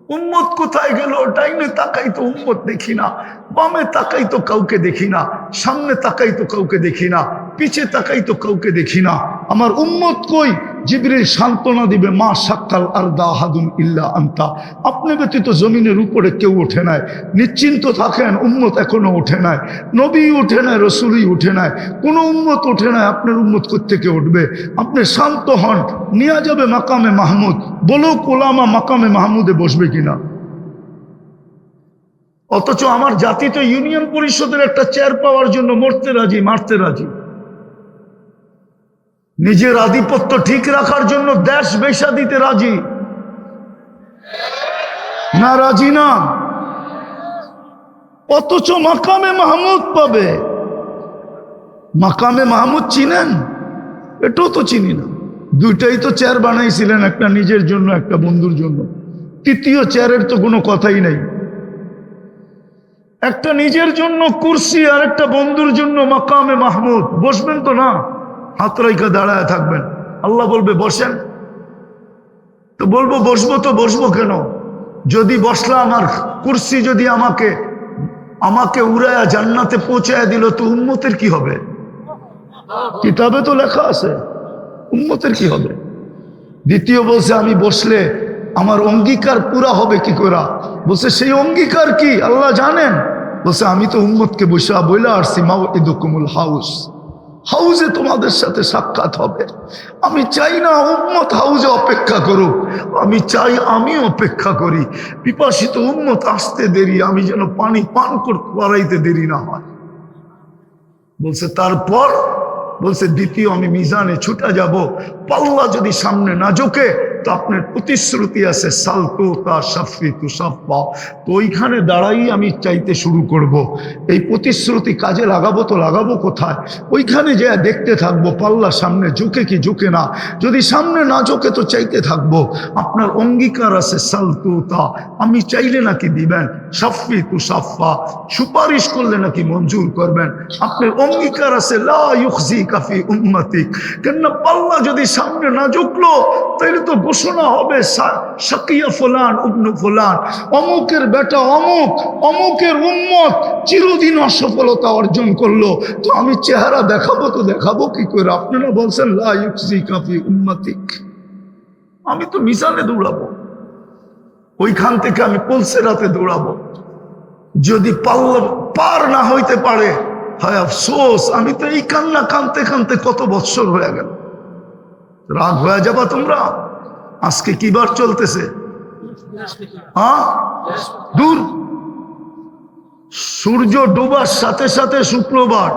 উম্মত কোথায় গেল? ডাইনে তাকাই তো উম্মত দেখি না, বামে তাকাই তো কাউকে দেখি না, সামনে তাকাই তো কাউকে দেখি না, পিছে তাকাই তো কাউকে দেখি না। আমার উম্মত কই? জিবরিল সান্ত্বনা দিবে, মা সাক্কাল আরদা আহাদুন ইল্লা আনতা, আপনি ব্যতীত জমিনের উপরে কেউ ওঠে নাই, নিশ্চিন্ত থাকেন, উম্মত এখনো ওঠে নাই, নবী উঠে নাই, রসুলই উঠে নাই, কোনো উম্মত ওঠে নাই, আপনার উম্মত কোত্থেকে উঠবে? আপনি শান্ত হন, নিয়ে যাবে মাকামে মাহমুদ। বলুক ওলামা মাকামে মাহমুদে বসবে কিনা? অথচ আমার জাতি তো ইউনিয়ন পরিষদের একটা চেয়ার পাওয়ার জন্য মরতে রাজি, মারতে রাজি। নিজের আধিপত্য ঠিক রাখার জন্য দেশ বেচা দিতে রাজি না? রাজি না। অথচ মাকামে মাহমুদ পাবে। মাকামে মাহমুদ চিনেন? এটাও তো চিনি না। দুইটাই তো চেয়ার বানাইছিলেন, একটা নিজের জন্য, একটা বন্ধুর জন্য। তৃতীয় চেয়ারের তো কোনো কথাই নাই। একটা নিজের জন্য কুরসি আর একটা বন্ধুর জন্য মাকামে মাহমুদ। বসবেন তো না? হাত রাইখা দাঁড়ায় থাকবেন। আল্লাহ বলবে বসেন, তো বলবো বসবো তো বসবো কেন? যদি বসলাম আর কুরসি যদি আমাকে উড়ায়া জান্নাতে পৌঁছায় দিল, তো উম্মতের কি হবে? কিতাবে তো লেখা আছে, উম্মতের কি হবে? দ্বিতীয় বলছে আমি বসলে আমার অঙ্গীকার পুরা হবে কি করে? বলছে সেই অঙ্গীকার কি আল্লাহ জানেন? বলছে আমি তো উম্মতকে বইলা আসছি, মাউইদুকুমুল হাউস, হাউজে তোমাদের সাথে সাক্ষাৎ হবে। আমি চাই না উম্মত হাউজে অপেক্ষা করুক, আমি চাই আমি অপেক্ষা করি। পিপাসিত উম্মত আসতে দেরি, আমি যেন পানি পান করতে পারাইতে দেরি না হয়। বলছে তারপর, বলছে দ্বিতীয় আমি মিজানে ছুটে যাব, পাল্লা যদি সামনে না ঝোঁকে তো আপনার প্রতিশ্রুতি আছে সালতু তা সাফি তু সাফা, তো ওইখানে দাঁড়াই আমি চাইতে শুরু করব। এই প্রতিশ্রুতি কাজে লাগাবো তো লাগাবো কোথায়? ওইখানে যে দেখতে থাকবো পাল্লা সামনে ঝুঁকে কি ঝুঁকে না। যদি সামনে না ঝুঁকে তো চাইতে থাকবো। আপনার অঙ্গীকার আছে সালতু তা, আমি চাইলে নাকি দিবেন, সাফি তু সাফা, সুপারিশ করলে নাকি মঞ্জুর করবেন। আপনার অঙ্গীকার আছে লা ইউখজি কাফি উম্মতিক, কেননা পাল্লা যদি সামনে না ঝুঁকলো তাহলে তো ঘোষণা হবে শাকিয়া ফুলান ইবনু ফুলান, অমুকের বেটা অমুক, অমুকের উম্মত চিরদিন অসফলতা অর্জন করলো। তো আমি চেহারা দেখাবো তো দেখাবো কি করে? আপনারা বলছেন লা ইউখজি কাফি উম্মতিক, আমি তো মিজানে দৌড়াবো, ওইখান থেকে আমি পুলসেরাতে দৌড়াবো। যদি পাল্লা পার না হইতে পারে, হায় আফসোস, আমি তো এই কান্না কানতে কানতে কত বৎসর হয়ে গেল। রাগ হয়ে যাবা তোমরা? আজকে কি বার চলতেছে? হ্যাঁ, দূর, সূর্য ডোবার সাথে সাথে শুক্রবার,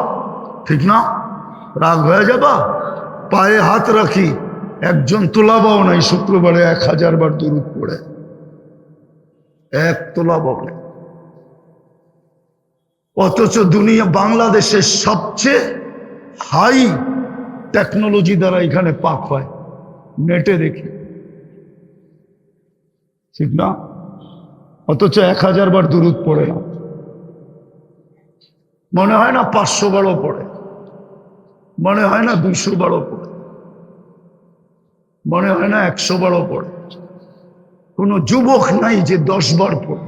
ঠিক না? রাগ হয়ে যাবা? পায়ে হাত রাখি, একজন তোলাবাও নাই শুক্রবারে 1000 বার দুরূদ পড়ে, এক তোলাবাও নেই। অথচ দুনিয়া, বাংলাদেশের সবচেয়ে হাই টেকনোলজি দ্বারা এখানে পাক হয়, নেটে দেখি, ঠিক না? অথচ 1000 বার দুরূদ পড়ে না। মনে হয় না 500 বারও পড়ে, মনে হয় না 200 বারও পড়ে, মনে হয় না 100 বারও পড়ে। কোনো যুবক নাই যে 10 বার পড়ে।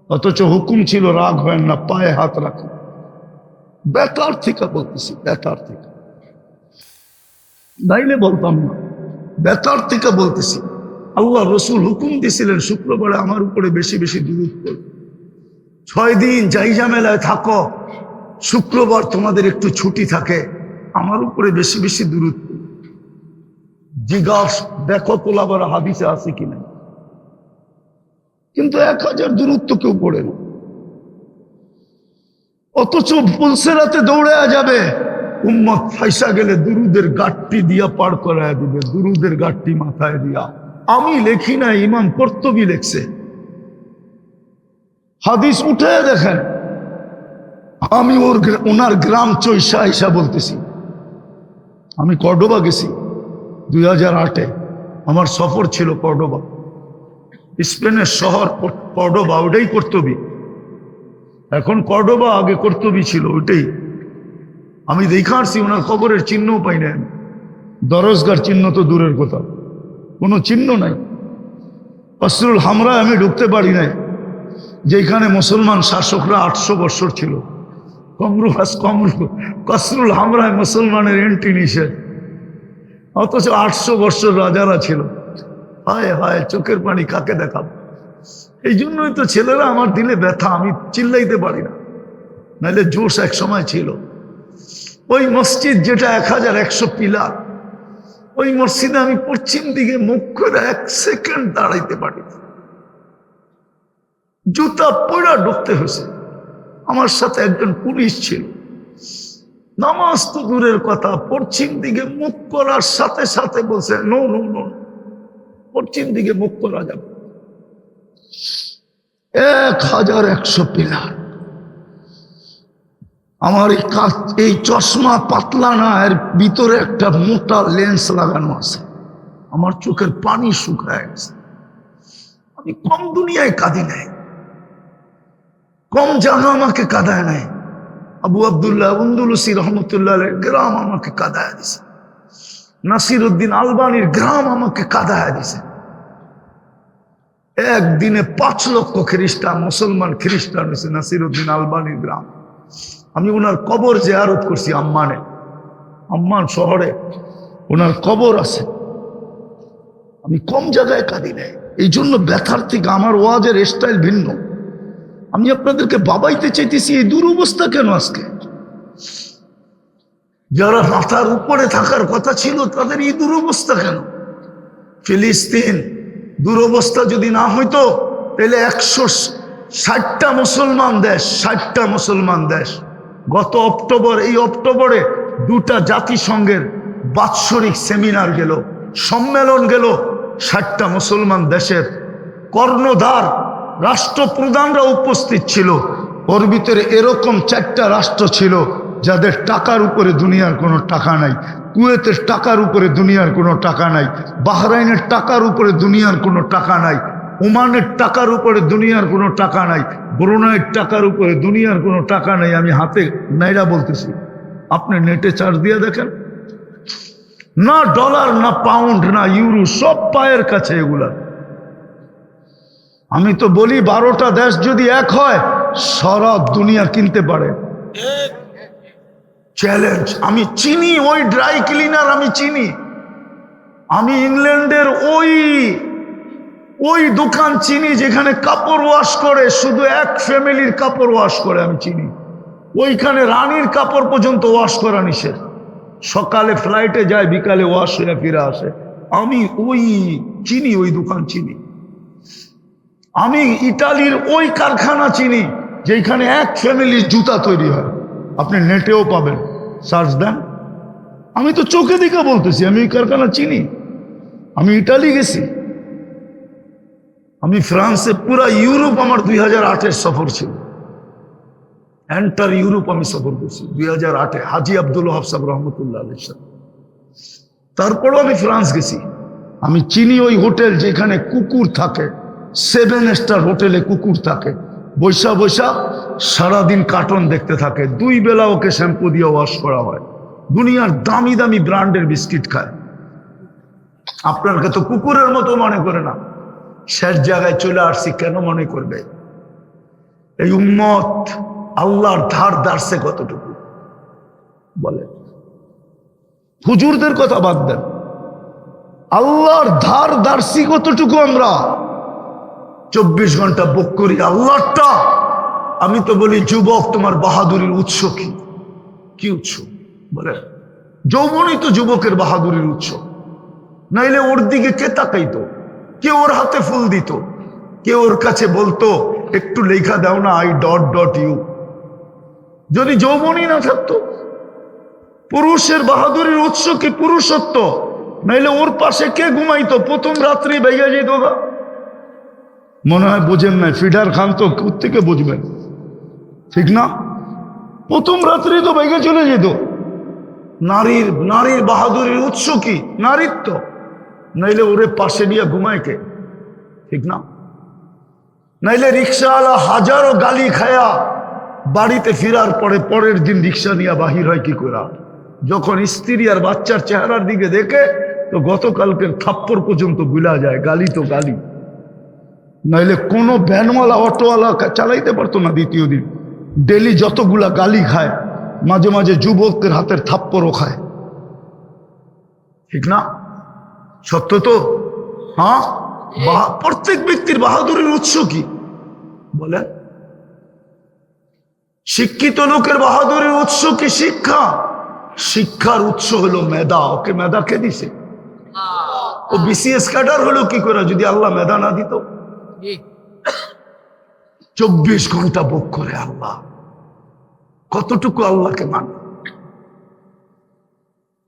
অথচ হুকুম ছিল রাগ হয় না, পায়ে হাত রাখো। বেতার থেকে বলতেছি, বেতার থেকে, নাইলে বলতাম না, বেতার থেকে বলতেছি। আল্লাহ রসুল হুকুম দিয়েছিলেন শুক্রবারে আমার উপরে বেশি বেশি দুরূদ পড়ো। 6 দিন যাই ঝামেলায় থাকো, শুক্রবার তোমাদের একটু ছুটি থাকে, আমার উপরে বেশি বেশি দুরূদ পড়ো। জিজ্ঞাস দেখো তোলাবার হাদিসে আছে কিনা। কিন্তু 1000 দুরূদ তো কেউ পড়ে না। অথচ পুলসেরাতে দৌড়ে যাবে, উম্মত ফাইসা গেলে দুরুদের গাঠটি দিয়া পার করায় দিবে, দুরুদের গাঠটি মাথায় দিয়া। আমি লেখি না, ইমাম কর্তুবী লেখছে। হাদিস উঠে দেখেন, আমি ওনার গ্রাম চৈশা আইসা বলতেছি। আমি কর্ডোবা গেছি 2008-এ, আমার সফর ছিল কর্ডোবা, স্পেনের শহর কর্ডোবা, ওটাই কর্তুবী। এখন কর্ডোবা, আগে কর্তুবী ছিল, ওইটাই। আমি দেখে আসছি, ওনার কবরের চিহ্নও পাই না, দরজগার চিহ্ন তো দূরের কথা, কোনো চিহ্ন নাই। কসরুল হামরা আমি ঢুকতে পারি নাই, যেখানে মুসলমান শাসকরা 800 বছর ছিল। কসরুল হামরায় মুসলমানের এন্ট্রি নিষেধ, অথচ 800 বছর রাজারা ছিল। হায় হায়, চোখের পানি কাকে দেখাবো? এই জন্যই তো ছেলেরা আমার দিলে ব্যথা, আমি চিল্লাইতে পারি না, নাহলে জোশ এক সময় ছিল। ওই মসজিদ যেটা 1100 পিলার, ওই মসজিদে আমি পশ্চিম দিকে মুখ করে 1 সেকেন্ড দাঁড়াইতে পারি, জুতা পড়া ঢুকতে হয়েছে। আমার সাথে একজন পুলিশ ছিল, নামাজ তো দূরের কথা, পশ্চিম দিকে মুখ করার সাথে সাথে বলছে নো নো নো, পশ্চিম দিকে মুখ করা যাবে। 1100 পিলার। আমার এই চশমা পাতলা না, এর ভিতরে একটা মোটা লেন্স লাগানো আছে। আমার চোখের পানি শুকায় গেছে। আমি কম দুনিয়ায় কাঁদি নাই, কম জায়গা আমাকে কাঁদায় নাই। আবু আবদুল্লাহ উন্দুলুসি রহমতুল্লাহ গ্রাম আমাকে কাঁদায় দিছে, নাসির উদ্দিন আলবানির গ্রাম আমাকে কাঁদায় দিছে। একদিনে 5 লক্ষ খ্রিস্টান মুসলমান খ্রিস্টান হয়েছে নাসির উদ্দিন আলবানির গ্রাম। আমি ওনার কবর জিয়ারত করছি আম্মানে, আম্মান শহরে ওনার কবর আছে। আমি কম জায়গায় কাঁদি নাই, এই জন্য ব্যথার থেকে আমার ওয়াজের স্টাইল ভিন্ন। আমি আপনাদেরকে বাবাইতে চাইতেছি, এই দুরবস্থা কেন আজকে? যারা মাথার উপরে থাকার কথা ছিল তাদের এই দুরবস্থা কেন? ফিলিস্তিন দুরবস্থা যদি না হইতো তাহলে 160টা মুসলমান দেশ, 60টা মুসলমান দেশ। গত অক্টোবর, এই অক্টোবরে 2টা জাতিসংঘের বাৎসরিক সেমিনার গেল, সম্মেলন গেল। 60টা মুসলমান দেশের কর্ণধার রাষ্ট্রপ্রধানরা উপস্থিত ছিল। ওর ভিতরে এরকম 4টা রাষ্ট্র ছিল যাদের টাকার উপরে দুনিয়ার কোনো টাকা নাই। কুয়েতের টাকার উপরে দুনিয়ার কোনো টাকা নাই, বাহরাইনের টাকার উপরে দুনিয়ার কোনো টাকা নাই, ওমানের টাকার উপরে দুনিয়ার কোনো টাকা নাই, ব্রুনাইয়ের টাকার উপরে দুনিয়ার কোনো টাকা নাই। আমি হাতে নাইরা বলতেছি, আপনি নেটে চার্জ দিয়ে দেখেন, না ডলার, না পাউন্ড, না ইউরো, সব পায়ের কাছে এগুলা। আমি তো বলি 12টা দেশ যদি এক হয় সারা দুনিয়া কিনতে পারে। চ্যালেঞ্জ। আমি চিনি ওই ড্রাই ক্লিনার, আমি চিনি। আমি ইংল্যান্ডের ওই দোকান চিনি যেখানে কাপড় ওয়াশ করে, শুধু এক ফ্যামিলির কাপড় ওয়াশ করে, আমি চিনি। ওইখানে রানীর কাপড় পর্যন্ত ওয়াশ করা নিষেধ। সকালে ফ্লাইটে যায়, বিকালে ওয়াশ হয়ে ফিরে আসে। আমি চিনি, ওই দোকান চিনি। আমি ইতালির ওই কারখানা চিনি যেখানে এক ফ্যামিলির জুতা তৈরি হয়। আপনি নেটেও পাবেন, সার্চ দেন। আমি তো চোখে দেখে বলতেছি, আমি ওই কারখানা চিনি। আমি ইটালি গেছি, আমি ফ্রান্সে, পুরা ইউরোপ আমার 2008-এর সফর ছিল। এন্টার ইউরোপ আমি সফর করছি 2008-এ, হাজি আব্দুল ওয়াহাব সাহেব রহমতুল্লাহ আলাইহির সাথে। তারপরও আমি ফ্রান্স গেছি। আমি চিনি ওই হোটেল যেখানে কুকুর থাকে, 7 স্টার হোটেলে কুকুর থাকে, বৈশা বৈশা সারাদিন কার্টুন দেখতে থাকে। 2 বেলা ওকে শ্যাম্পু দিয়ে ওয়াশ করা হয়। দুনিয়ার দামি দামি ব্র্যান্ডের বিস্কিট খায়। আপনাকে তো কুকুরের মতো মনে করে না। শেষ জায়গায় চলে আসছি, কেন মনে করবে? এই উম্মত আল্লাহর ধার দারছে কতটুকু বলে? হুজুরদের কথা বাদ দেন, আল্লাহর ধার দারছি কতটুকু? আমরা 24 ঘন্টা বুক করি আল্লাহটা। আমি তো বলি, যুবক তোমার বাহাদুরির উৎস কি? কি উৎস বলে? যৌবনই তো যুবকের বাহাদুরির উৎস। নাইলে ওর দিকে কে তাকাইতো? কে ওর হাতে ফুল দিত? কে ওর কাছে বলতো একটু লেখা দাও না, I.U? যদি যৌবনই না থাকতো। পুরুষের বাহাদুরির উৎস কি? পুরুষত্ব। নাইলে ওর পাশে কে ঘুমাইতো? প্রথম রাত্রি বেগে যেত। মনে হয় বুঝেন নাই, ফিডার খান তো কোত্থেকে বুঝবেন, ঠিক না? প্রথম রাত্রি তো বেগে চলে যেত। নারীর বাহাদুরির উৎস কি? নারীত্ব। নাইলে ওরে পাশে নিয়ে ঘুমায় কে, ঠিক না? নাইলে রিক্সাওয়ালা হাজারো গালি খায়া বাড়িতে ফেরার পরে পরের দিন রিক্সা নিয়ে বাহির হয় কি করে? যখন স্ত্রী আর বাচ্চার চেহারার দিকে দেখে তো গতকালকের থাপ্পড় পর্যন্ত ভুলা যায়। গালি তো গালি। নাইলে কোনো ভ্যানওয়ালা অটোওয়ালা চালাইতে পারতো না দ্বিতীয় দিন। ডেলি যতগুলা গালি খায়, মাঝে মাঝে যুবকদের হাতের থাপ্পড়ও খায়, ঠিক না? সত্য তো? হ্যাঁ, প্রত্যেক ব্যক্তির বাহাদুরের উৎস কি বলেন? শিক্ষিত লোকের বাহাদুরের উৎস কি? শিক্ষা। শিক্ষার উৎস হলো মেধা। ওকে মেধা কে দিছে? ও বিসিএস ক্যাডার হলো কি করে যদি আল্লাহ মেধা না দিত? 24 ঘন্টা ভোগ করে আল্লাহ। কতটুকু আল্লাহকে মানি,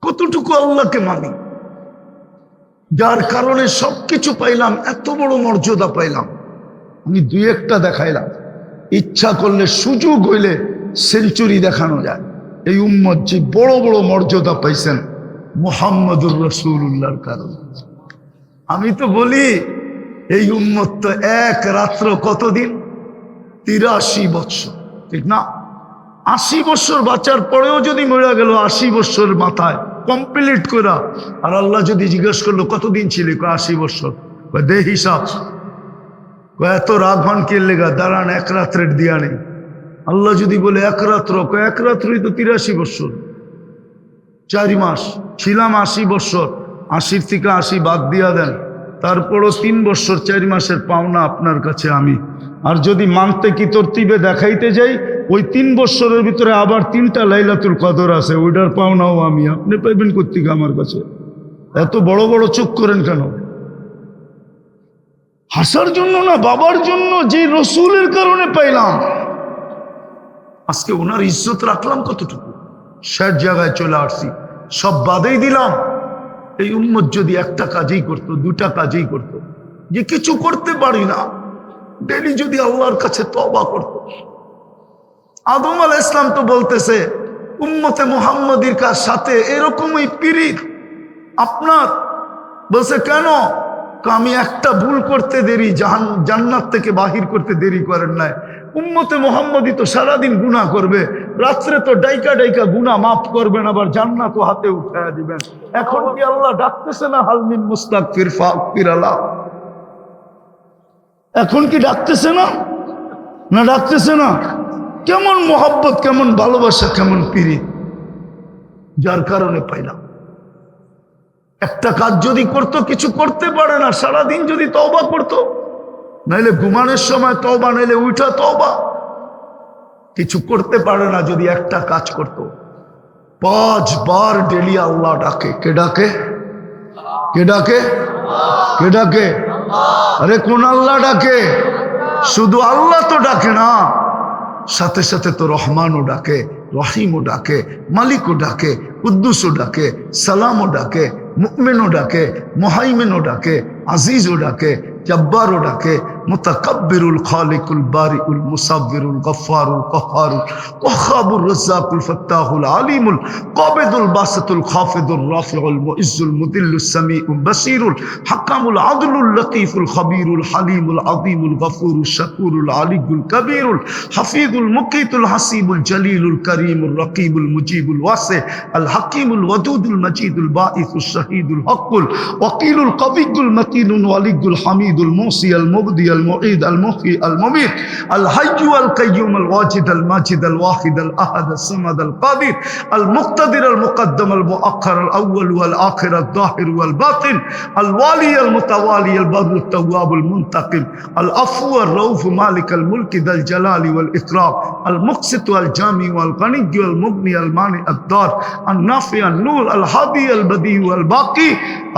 কতটুকু আল্লাহকে মানি, যার কারণে সবকিছু পাইলাম, এত বড় মর্যাদা পাইলাম। আমি দুই একটা দেখাইলাম, ইচ্ছা করলে সুযোগ হইলে সেঞ্চুরি দেখানো যায়। এই উম্মত যে বড় বড় মর্যাদা পাইছেন মুহাম্মদুর রাসূলুল্লাহর কারণে। আমি তো বলি এই উম্মত তো এক রাত্র কতদিন? 83 বছর, ঠিক না? 80 বছর বাঁচার পরেও যদি মরে গেল 80 বছর মাথায় কমপ্লিট করা, আর আল্লাহ যদি জিজ্ঞেস করলো কতদিন ছিল, 80 বছর, দে হিসাব। এত রাগ হন কে লেগা? দাঁড়ান, এক রাত্রের দিয়া নেই। আল্লাহ যদি বলে এক রাত্র, এক রাত্রই তো 83 বছর, 4 মাস ছিলাম 80 বছর, 80 থেকে 80 বাদ দিয়া দেন, তারপরও 3 বছর 4 মাসের পাওনা আপনার কাছে আমি। আর যদি মানতে কি তরতিবে দেখাইতে যাই, ওই 3 বছরের ভিতরে আবার 3টা লাইলাতুল কদর আছে, ওইটার পাওনাও আমি। আপনি পাইবেন কোত্থেকে আমার কাছে? এত বড় বড় চোখ করেন কেন? হাসার জন্য না, বাবার জন্য, যে রসুলের কারণে পাইলাম। আজকে ওনার ইজ্জত রাখলাম কতটুকু? শেষ জায়গায় চলে আসছি, সব বাদেই দিলাম। এই উম্মত যদি একটা কাজই করতো, 2টা কাজই করতো, যে কিছু করতে পারি না, ডেলি যদি আল্লাহর কাছে তওবা করতো। আদম আলাইহিস সালাম তো বলতেছে উম্মতে মুহাম্মাদির সাথে এরকমই পীড়িত আপনার। বলছে কেন? আমি একটা ভুল করতে দেরি, জান্নাত থেকে বাহির করতে দেরি করেন নাই। উম্মতে মুহাম্মাদি তো সারাদিন গুনাহ করবে, রাত্রে তো ডাইকা ডাইকা গুনাহ মাফ করবেন, আবার জান্নাতও হাতে উঠায়া দিবেন। এখন কি আল্লাহ ডাকতেছে না হালমিন মুস্তাগফির ফাগফির আলাহ? এখন কি ডাকতেছে না? না ডাকতেছে না? কেমন মোহাব্বত, কেমন ভালোবাসা, কেমন পীড়িত, যার কারণে পাইলাম। একটা কাজ যদি করতো, কিছু করতে পারে না, সারাদিন যদি তওবা করতো, নাইলে ঘুমানোর সময় তওবা, নাইলে উঠা তওবা, কিছু করতে পারে না যদি একটা কাজ করতো। 5 বার ডেলি আল্লাহ ডাকে। কে ডাকে? কে ডাকে? কে ডাকে? আরে কোন আল্লাহ ডাকে? শুধু আল্লাহ তো ডাকে না, সাথে সাথে তো রহমানও ডাকে, রহিমও ডাকে, মালিকও ডাকে, কুদ্দুসও ডাকে, সালামও ডাকে, মুমিনও ডাকে, মুহাইমিনও ডাকে, আজিজও ডাকে, জব্বারও ডাকে, মুতাকাব্বিরুল খালিকুল বারিউল মুসাব্বিরুল গফফারুল কহ্হারুল ওয়াহাবুর রাজ্জাকুল ফাত্তাহুল আলিমুল কাবিদুল বাসিতুল খাফিদুর রাফিউল মুইজ্জুল মুদিল্লুস সামিউল বাসিরুল হাকামুল আদলুল লতীফুল খবীরুল হালিমুল আযীমুল গফুরুশ শাকুরুল আলিয়ুল কবীরুল হাফিজুল মুকিতুল হাসিবুল জলিলুল করিমুর রকিবুল মুজিবুল ওয়াসি আল হাকিমুল ওয়াদুদুল মজিদুল বাঈসুশ শাহীদুল হকুল ওয়াকিলুল কবিয়ুল মতিনুল ওয়ালিয়ুল হামিদুল মুসি আল মুবদি المعيد المحيي المميت الحي القيوم الواجد الماجد الواحد الأحد الصمد القادر المقتدر المقدم المؤخر الأول والآخر الظاهر والباطن الوالي المتوالي البر التواب المنتقم العفو الرؤوف مالك الملك ذا الجلال والإكرام المقسط الجامع والغني والمغني المانع الدار النافع النور الهادي البديع والباقي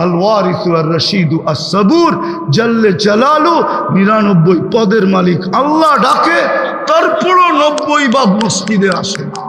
الوارث الرشيد الصبور جل جلاله 99 পদের মালিক আল্লাহ ডাকে, তারপরও 90 ভাগ মসজিদে আসে না।